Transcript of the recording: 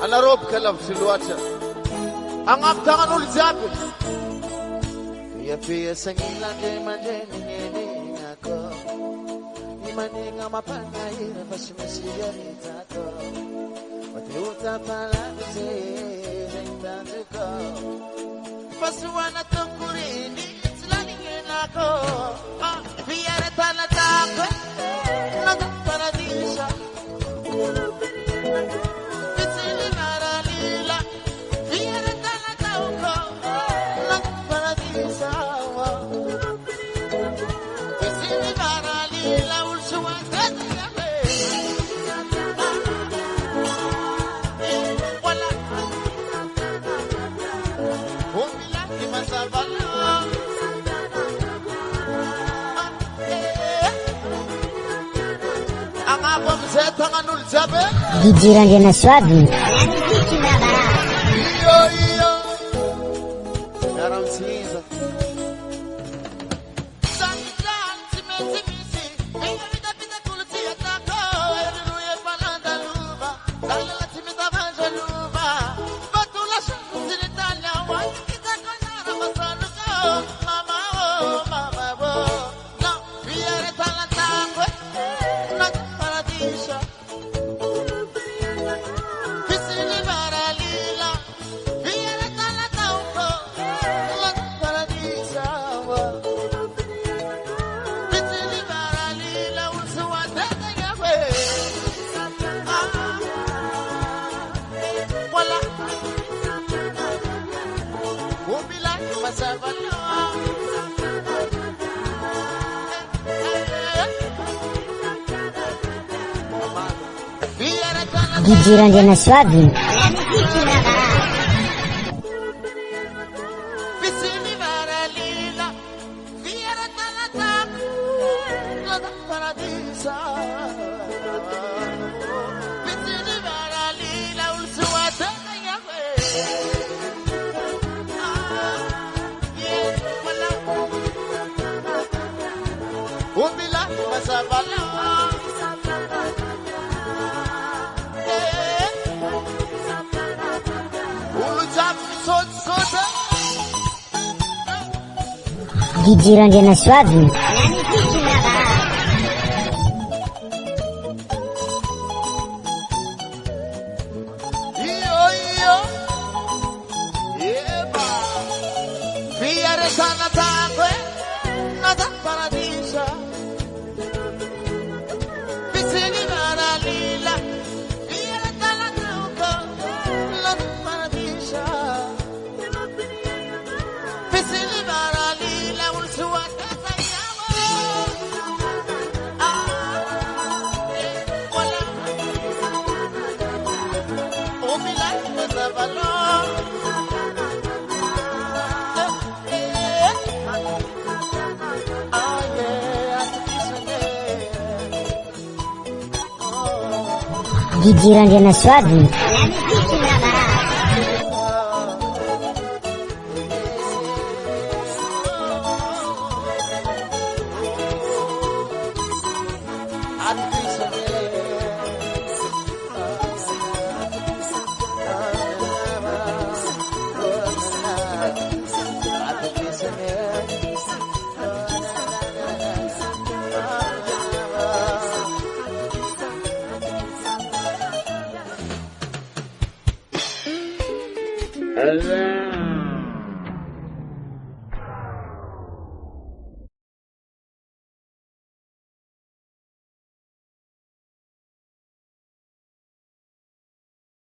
Anarob kalab silwacha. Ang aktangan ulzabi. Pia sangila de manjeni ngene ngako. Imani ngamapanga ira bashimishia nitako. Watiuta pala kuse ntanzuko. Pasuwana tokurini islani ngenako. Pia retala tako. Nada paradisa. Gijiran dia naswadi. Iyo. Garam cinza. Gijiran dia naswadi. Gijiran dia naswadi. Iyo. Yeba. Fiare sana takwe. Nada paradisa. Pisini maralila. Fiare tala tauko. Nada paradisa. Pisini maralila. Ulsuwata sayawa. Wala. Umilay masabalo. Gijiran dia naswadi. Allah.